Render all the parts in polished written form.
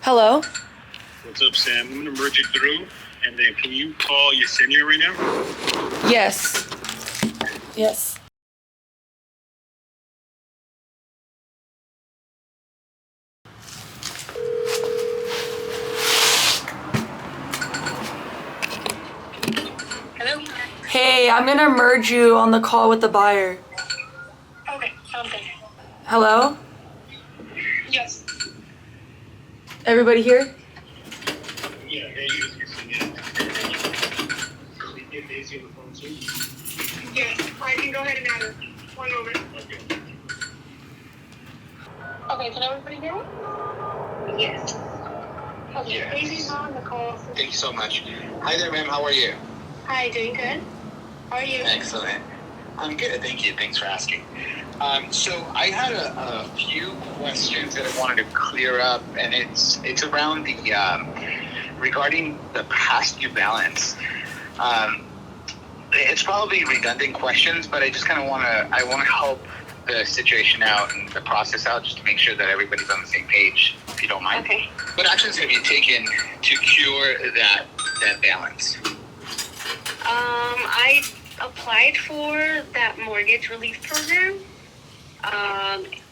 Hello? What's up, Sam? I'm gonna merge it through, and then can you call Yesenia right now? Yes. Yes. Hello? Hey, I'm gonna merge you on the call with the buyer. Okay, sounds good. Hello? Yes. Everybody here? Yeah, hey, Yesenia. Can we get Daisy on the phone too? Yes, I can go ahead and add her. One moment. Okay. Okay, can everybody hear me? Yes. Okay, Yes. Daisy's on the call. Thank you so much. Hi there, ma'am. How are you? Hi, doing good. How are you? Excellent. I'm good. Thank you. Thanks for asking. So I had a few questions that I wanted to clear up, and it's around the regarding the past due balance. It's probably redundant questions, but I just kind of want to help the situation out and the process out, just to make sure that everybody's on the same page, if you don't mind. Okay. What actions have you taken to cure that balance? I applied for that mortgage relief program,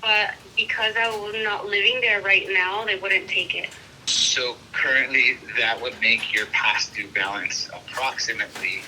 but because I was not living there right now, they wouldn't take it. So currently, that would make your past due balance approximately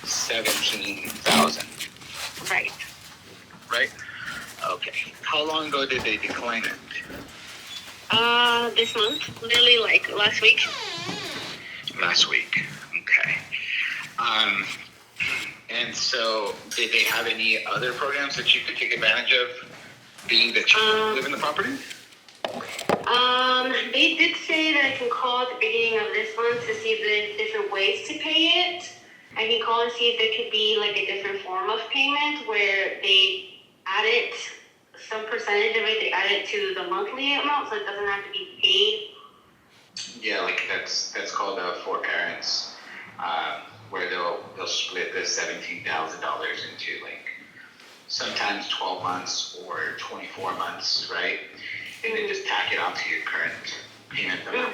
$17,000, Right. right? Okay. How long ago did they decline it? This month, literally like last week. Last week. Okay. And so did they have any other programs that you could take advantage of, being that you live in the property? They did say that I can call at the beginning of this month to see if there's different ways to pay it. I can call and see if there could be like a different form of payment where they add it, some percentage of it, they add it to the monthly amount so it doesn't have to be paid. Yeah, like that's called forbearance, where they'll split the $17,000 into like sometimes 12 months or 24 months, right? And then just tack it onto your current payment amount.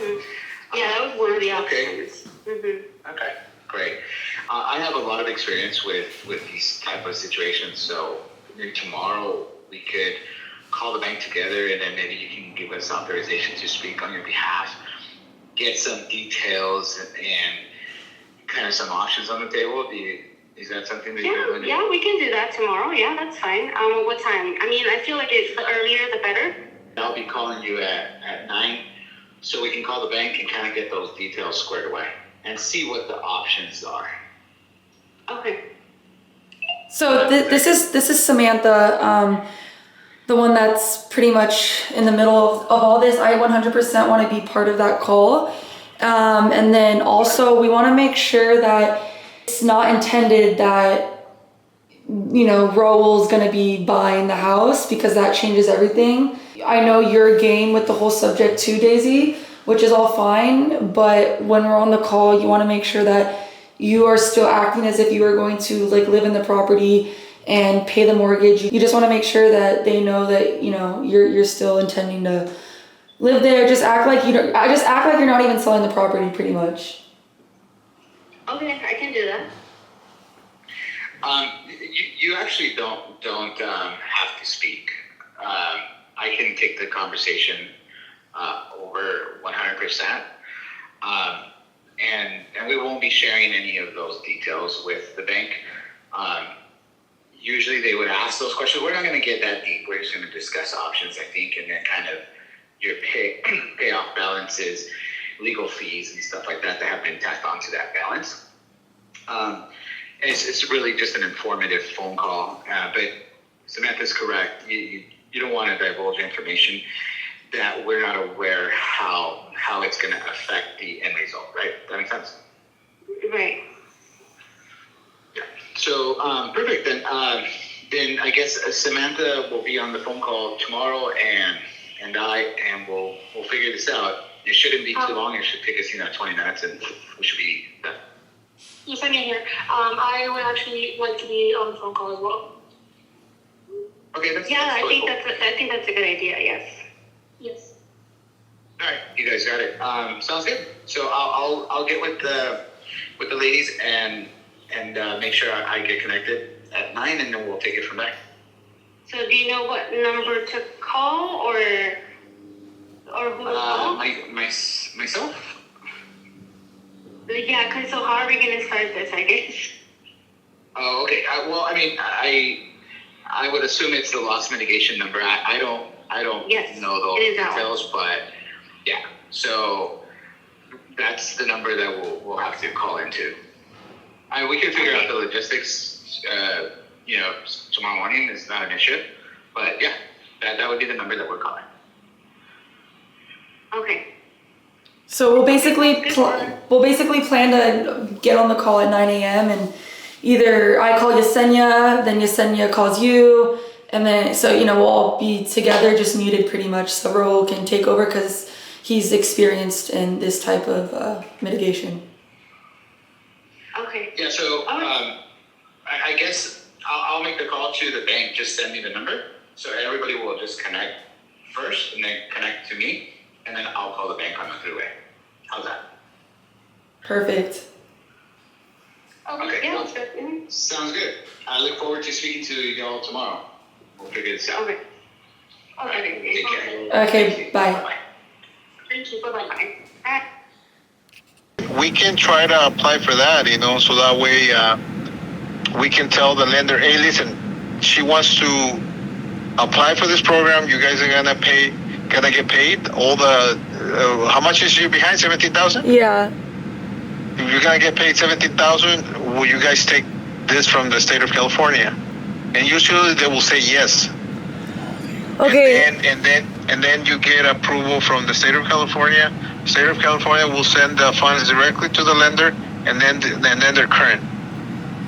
Yeah, that was one of the Okay. options. Okay, great. I have a lot of experience with these type of situations, so maybe tomorrow we could call the bank together, and then maybe you can give us authorization to speak on your behalf, get some details and kind of some options on the table. Is that something that you're willing to do? Yeah, we can do that tomorrow. Yeah, that's fine. What time? I mean, I feel like it's the earlier the better. I'll be calling you at 9, so we can call the bank and kind of get those details squared away and see what the options are. Okay. So this is Samantha, the one that's pretty much in the middle of all this. I 100% want to be part of that call. And then also we want to make sure that it's not intended that, you know, Raul's going to be buying the house, because that changes everything. I know you're game with the whole subject too, Daisy, which is all fine. But when we're on the call, you want to make sure that you are still acting as if you are going to like live in the property and pay the mortgage. You just want to make sure that they know that, you know, you're still intending to live there. Just act like just act like you're not even selling the property, pretty much. Okay, I can do that. You actually don't have to speak. I can take the conversation over 100%, and we won't be sharing any of those details with the bank. Usually they would ask those questions. We're not going to get that deep. We're just going to discuss options, I think, and then kind of your payoff balances, legal fees, and stuff like that have been tacked onto that balance. It's really just an informative phone call, but Samantha's correct. You don't want to divulge information that we're not aware how it's going to affect the end result, right? That makes sense? Right. Yeah. So perfect. Then I guess Samantha will be on the phone call tomorrow, and we'll figure this out. It shouldn't be too long. It should take us 20 minutes, and we should be done. You send me here. I would actually like to be on the phone call as well. Okay. I think cool. that's a good idea. Yes. Yes. All right. you guys got it. Sounds good. So I'll get with the ladies and make sure I get connected at 9, and then we'll take it from there. So do you know what number to call or who to call? Myself. Yeah, cause so how are we gonna start this? I guess. Oh, okay. Well, I mean, I would assume it's the loss mitigation number. I don't Yes, know the it is that details, but yeah. So that's the number that we'll have to call into. We can figure out the logistics. Tomorrow morning is not an issue, but yeah, that would be the number that we're calling. Okay. So we'll basically plan to get on the call at 9 a.m. and either I call Yesenia, then Yesenia calls you, and then we'll all be together, just muted pretty much, so Raul can take over because he's experienced in this type of mitigation. Okay. Yeah. So I guess I'll make the call to the bank. Just send me the number, so everybody will just connect first, and then connect to me, and then I'll call the bank on the three-way. How's that? Perfect. Okay. Yeah, that's good. Mm-hmm. Sounds good. I look forward to speaking to y'all tomorrow. We'll figure this out. Okay. All right. Okay. Take care. Okay, bye. Bye-bye. Thank you. Bye. Bye. We can try to apply for that, so that way we can tell the lender, hey, listen, she wants to apply for this program. You guys are gonna get paid all the. How much is you behind? 17,000. Yeah. You're gonna get paid 17,000. Will you guys take this from the state of California? And usually they will say yes. Okay. And then you get approval from the state of California. State of California will send the funds directly to the lender, and then they're current.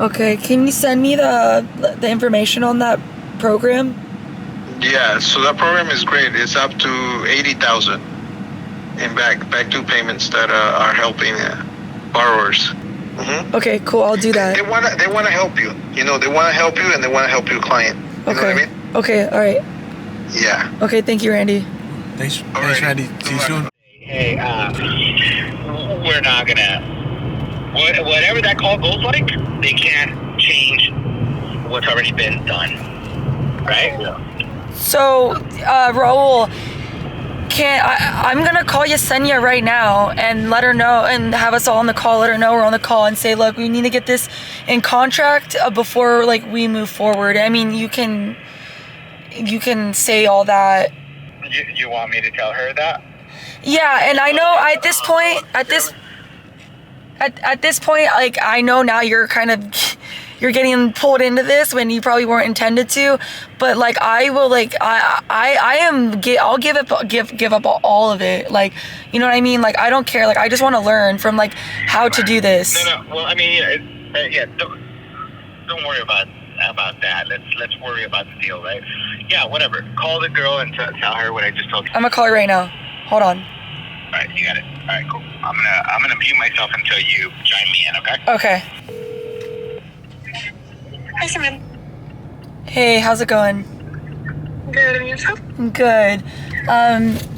Okay. Can you send me the information on that program? Yeah. So that program is great. It's up to 80,000 in back to payments that are helping borrowers. Mm-hmm. Okay. Cool. I'll do that. They wanna help you. They wanna help you, and they wanna help your client. You know what I mean? Okay. All right. Yeah. Okay. Thank you, Randy. Thanks, right. Randy. See you soon. Hey, we're not gonna. Whatever that call goes like, they can't change what's already been done, right? So, Raul, I'm gonna call Yesenia right now and let her know, and have us all on the call. Let her know we're on the call and say, look, we need to get this in contract before we move forward. I mean, you can say all that. You want me to tell her that? Yeah, and I know at this point, I know now you're getting pulled into this when you probably weren't intended to, but I'll give up all of it. You know what I mean? I don't care. I just want to learn from how to do this. No. Well, I mean, don't worry about that. Let's worry about the deal, right? Yeah, whatever. Call the girl and tell her what I just told you. I'm gonna call her right now. Hold on. All right, you got it. All right, cool. I'm gonna mute myself until you chime me in, okay? Okay. Hi, Simon. Hey, how's it going? Good, and yourself? Good.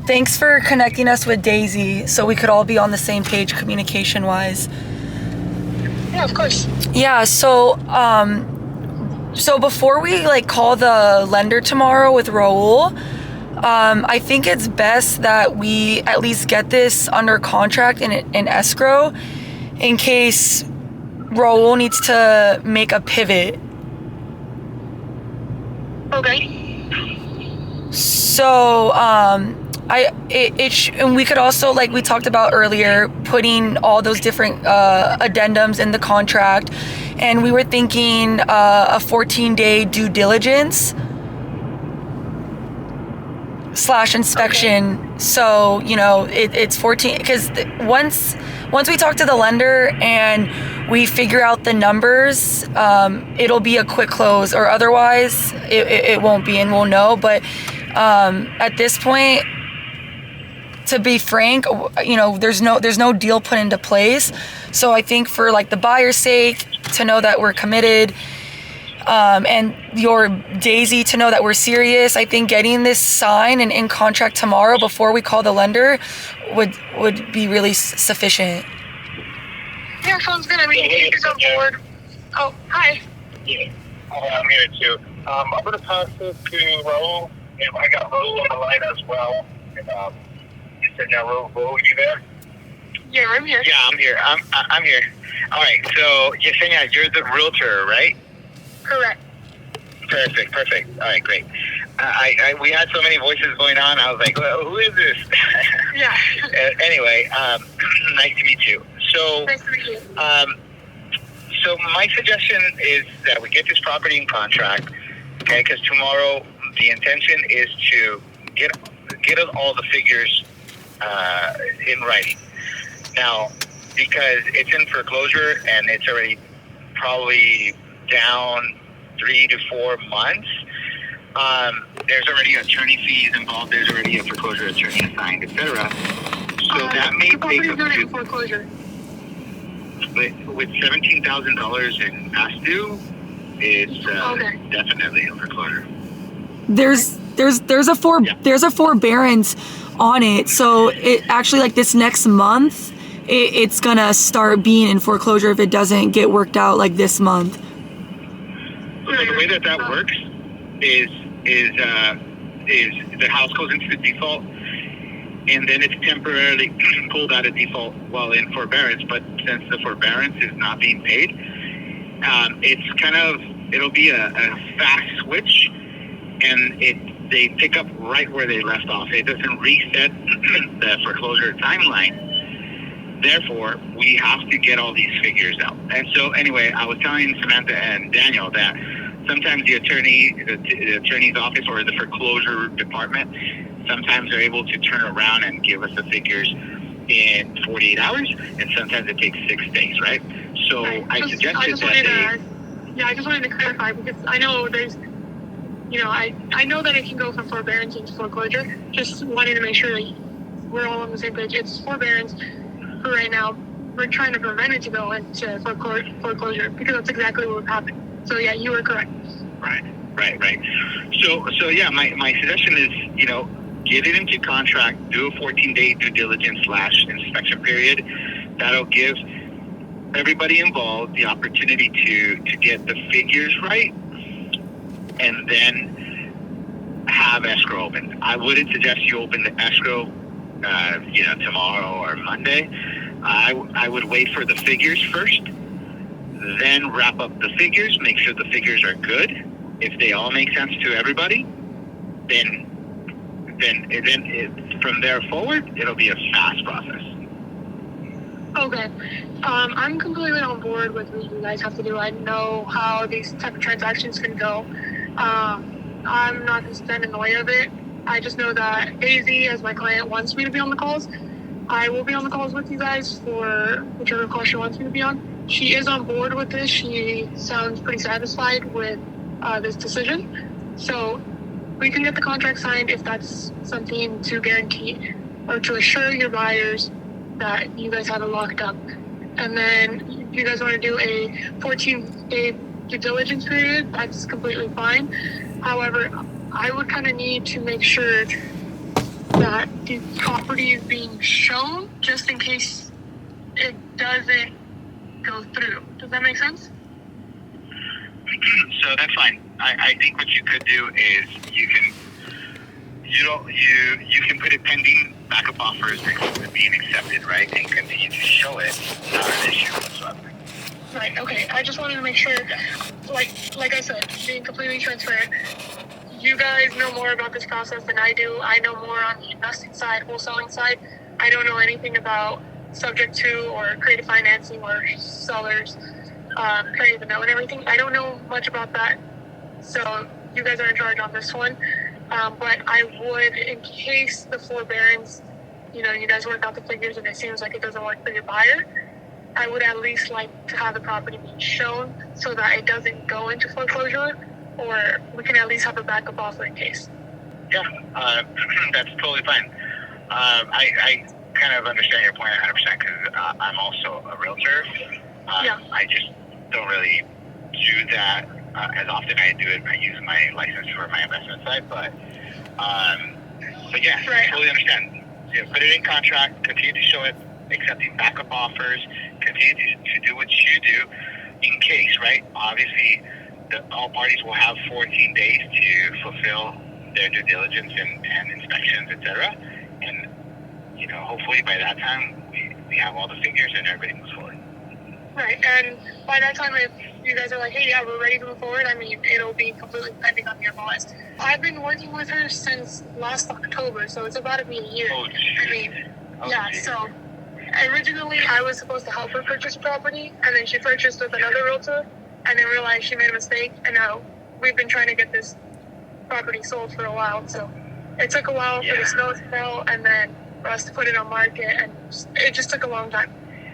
Thanks for connecting us with Daisy so we could all be on the same page communication-wise. Yeah, of course. Yeah, so before we call the lender tomorrow with Raul, I think it's best that we at least get this under contract in escrow in case Raul needs to make a pivot. Okay. So, and we could also, we talked about earlier, putting all those different addendums in the contract, and we were thinking a 14-day due diligence / inspection. Okay. So, it's 14, because once we talk to the lender and we figure out the numbers, it'll be a quick close, or otherwise it won't be, and we'll know. But at this point, to be frank, there's no deal put into place. So I think for the buyer's sake, to know that we're committed, and your Daisy to know that we're serious. I think getting this signed and in contract tomorrow before we call the lender would be really sufficient. Yeah, sounds good. I mean, Daisy's on board. Oh, hi. Yeah. I'm here too. I'm going to pass this to Raul. And I got Raul on the line as well. And, you said now, Raul, you there? Yeah, I'm here. Yeah, I'm here. I'm here. All right. So, Yesenia, you're the realtor, right? Correct. Perfect. All right, great. We had so many voices going on. I was like, well, who is this? Yeah. Anyway, nice to meet you. So, Nice to meet you. So my suggestion is that we get this property in contract, okay? Because tomorrow the intention is to get all the figures in writing. Now, because it's in foreclosure and it's already probably down 3 to 4 months, there's already attorney fees involved. There's already a foreclosure attorney assigned, etc. So that may take up to foreclosure. with $17,000 in past due, it's definitely a foreclosure. There's a forbearance on it, so it actually, like, this next month it's gonna start being in foreclosure if it doesn't get worked out like this month. So the way that works is the house goes into default, and then it's temporarily pulled out of default while in forbearance. But since the forbearance is not being paid, it'll be a fast switch, and they pick up right where they left off. It doesn't reset the foreclosure timeline. Therefore, we have to get all these figures out. And so anyway, I was telling Samantha and Daniel that sometimes the attorney's office or the foreclosure department, sometimes they're able to turn around and give us the figures in 48 hours, and sometimes it takes 6 days, right? So I suggested that I just wanted to clarify, because I know there's, I know that it can go from forbearance into foreclosure. Just wanted to make sure that we're all on the same page. It's forbearance for right now. We're trying to prevent it to go into foreclosure, because that's exactly what would happen. So yeah, you were correct. Right. So yeah, my suggestion is, get it into contract, do a 14-day due diligence / inspection period. That'll give everybody involved the opportunity to get the figures right, and then have escrow open. I wouldn't suggest you open the escrow, tomorrow or Monday. I would wait for the figures first, then wrap up the figures, make sure the figures are good. If they all make sense to everybody, then from there forward, it'll be a fast process. Okay. I'm completely on board with what you guys have to do. I know how these type of transactions can go. I'm not going to stand in the way of it. I just know that Daisy, as my client, wants me to be on the calls. I will be on the calls with you guys for whichever call she wants me to be on. She is on board with this. She sounds pretty satisfied with this decision. So we can get the contract signed if that's something to guarantee or to assure your buyers that you guys have it locked up. And then if you guys want to do a 14-day due diligence period, that's completely fine. However, I would kind of need to make sure that the property is being shown just in case it doesn't go through. Does that make sense? So that's fine. I think what you could do is you can put it pending backup offers being accepted, right? And continue to show it. Not an issue whatsoever. Right. Okay. I just wanted to make sure, like I said, being completely transparent. You guys know more about this process than I do. I know more on the investing side, wholesaling side. I don't know anything about subject to or creative financing or sellers creating the note and everything. I don't know much about that. So you guys are in charge on this one. But I would, in case the forbearance, you guys work out the figures and it seems like it doesn't work for your buyer, I would at least like to have the property being shown so that it doesn't go into foreclosure, or we can at least have a backup offer in case. Yeah, that's totally fine. I kind of understand your point 100% because I'm also a realtor. Yeah. I just don't really do that as often I do it. I use my license for my investment side, but yeah, I totally understand. Yeah, put it in contract. Continue to show it, accepting backup offers. Continue to do what you do, in case, right? Obviously, all parties will have 14 days to fulfill their due diligence and inspections, etc. And hopefully by that time we have all the figures and everybody moves forward. Right, and by that time, if you guys are like, hey, yeah, we're ready to move forward, I mean, it'll be completely pending on your MLS. I've been working with her since last October, so it's about to be a year. Oh, I mean, yeah, so originally I was supposed to help her purchase property, and then she purchased with another realtor, and then realized she made a mistake, and now we've been trying to get this property sold for a while, so it took a while for the snow to melt, and then for us to put it on market, and it just took a long time.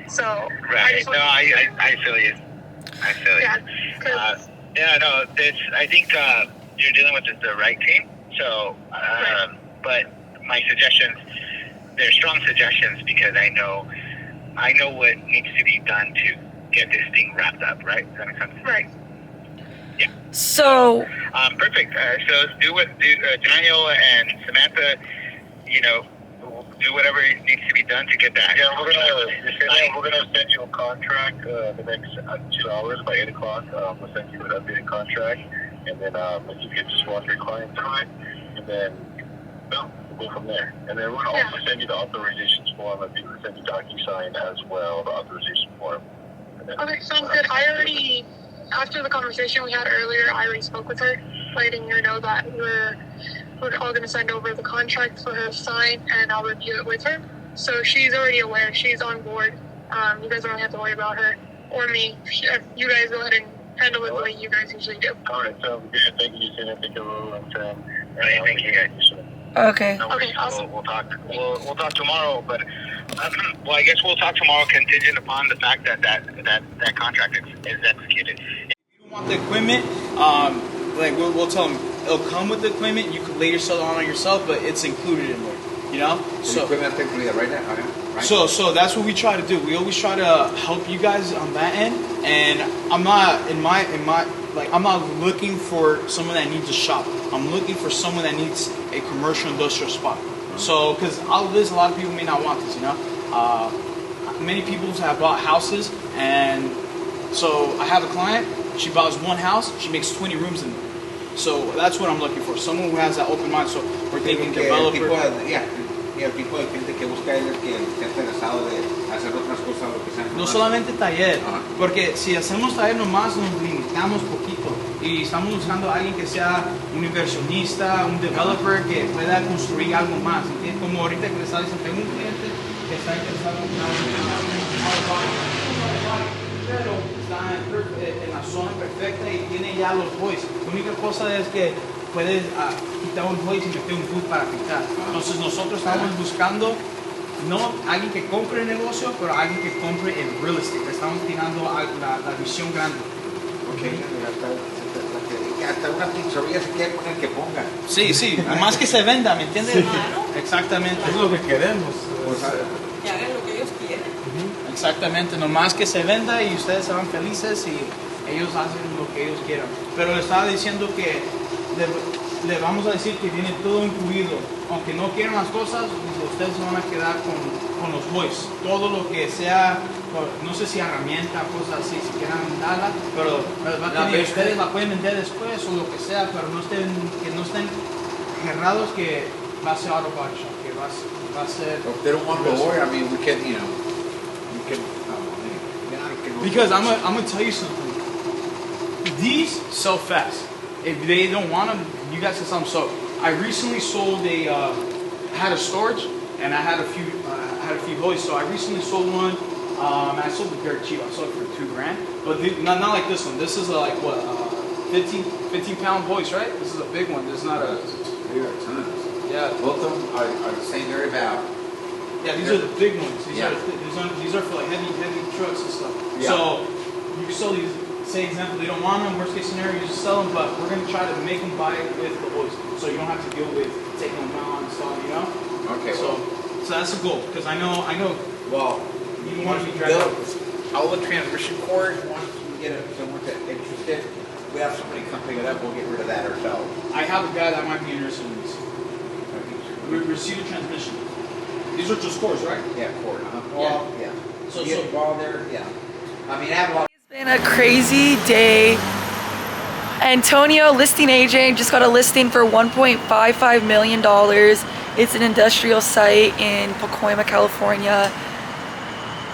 So right. I feel you. I feel yeah, I think you're dealing with the right team. So, but my suggestions, they're strong suggestions because I know what needs to be done to get this thing wrapped up. Right? Does that make sense? right. Yeah. So, perfect. So Daniel and Samantha, do whatever needs to be done to get that. Yeah, we're gonna send you a contract the next 2 hours by 8 o'clock. We'll send you an updated contract, and then if you could just walk your client through it, and then we'll go from there. And then we're gonna also send you the authorizations form. If you can send you DocuSign as well, the authorization form. Okay, sounds good. I already, after the conversation we had earlier, I already spoke with her, letting her know that we're all going to send over the contract for her to sign, and I'll review it with her. So she's already aware. She's on board. You guys don't really have to worry about her or me. You guys go ahead and handle it the way you guys usually do. All right, so good. Thank you, Tina. Thank you, Lou, and Sam. Thank you, guys. okay. No worries. Okay, awesome. We'll talk. We'll talk tomorrow, but I guess we'll talk tomorrow, contingent upon the fact that contract is executed. If you don't want the equipment, we'll tell them it'll come with the equipment. You can lay yourself on yourself, but it's included in there. So equipment technically right now. Right? So that's what we try to do. We always try to help you guys on that end. And I'm not I'm not looking for someone that needs a shop. I'm looking for someone that needs a commercial industrial spot. So because all of this, a lot of people may not want this. Many people have bought houses, and so I have a client. She buys one house. She makes 20 rooms in there. So that's what I'm looking for. Someone who has that open mind. So we're thinking developer. El tipo de gente que busca él es que está interesado de hacer otras cosas, lo que sea. No solamente taller, porque si hacemos taller nomás nos limitamos poquito y estamos buscando a alguien que sea un inversionista, un developer que pueda construir algo más. ¿Entiendes? Como ahorita que le estaba diciendo, tengo un cliente que está interesado en pero está en la zona perfecta y tiene ya los boys. La única cosa es que puedes quitar un boys y meter un food para pintar. Entonces nosotros estamos buscando no alguien que compre el negocio, pero alguien que compre el real estate. Estamos tirando la visión grande. Okay. Hasta una pizzería se quiere poner que ponga. Sí, más que se venda, ¿me entiendes? Claro. Exactamente. Es lo que queremos. Que hagan lo que ellos quieren. Exactamente, nomás que se venda y ustedes se van felices y ellos hacen lo que ellos quieran. Pero le estaba diciendo que le vamos a decir que viene todo incluido. Aunque no quieran las cosas, ustedes se van a quedar con los boys. Todo lo que sea, no sé si herramienta, cosas así, si quieran darla, pero ustedes la pueden vender después o lo que sea, pero que no estén cerrados que va a ser auto body shop, que va a ser... If they don't want the lawyer, I mean, we can. Because I'm gonna tell you something. These sell fast. If they don't want them, you guys can sell them. So I recently sold had a storage, and I had a few boys. So I recently sold one. And I sold it very cheap. I sold it for $2,000. But not like this one. This is like what 15 pound hoist, right? This is a big one. This is not a. There are tons. Yeah. Both of them are the same very value. Yeah, these are the big ones. These are for like heavy trucks and stuff. Yeah. So you can sell these. Say example, they don't want them. Worst case scenario, you just sell them. But we're gonna try to make them buy it with the hoist, so you don't have to deal with taking them out and stuff. Okay. So that's the goal. Because I know. Well, you want to be driving. all the transmission cords. Once we get someone that's interested, we have somebody come pick it up, we'll get rid of that ourselves. I have a guy that might be interested in this. Receive the transmission. These are just cores, right? Yeah, Ford. Well, yeah. So You get involved there, yeah. I mean, I have a lot. It's been a crazy day. Antonio, listing agent, just got a listing for $1.55 million. It's an industrial site in Pacoima, California.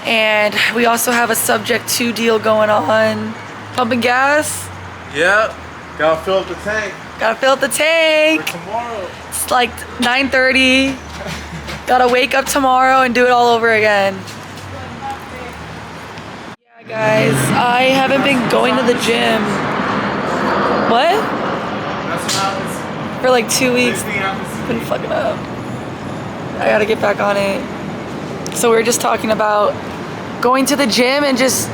And we also have a subject to deal going on. Pumping gas. Yep. Gotta fill up the tank Gotta fill up the tank. for tomorrow. It's like 9:30. Gotta wake up tomorrow and do it all over again. Yeah, guys, I haven't been going to the gym. What? That's what happens. For like 2 weeks. Same thing happens to Been me. fucking up. I gotta get back on it. So we were just talking about going to the gym and just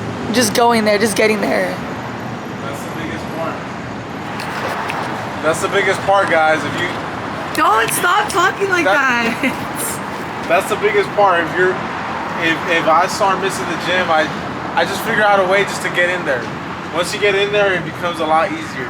going there, just getting there. That's the biggest part. That's the biggest part, guys. If you, Don't stop talking like that. that's the biggest part. If I start missing the gym, I just figure out a way just to get in there. Once you get in there, it becomes a lot easier.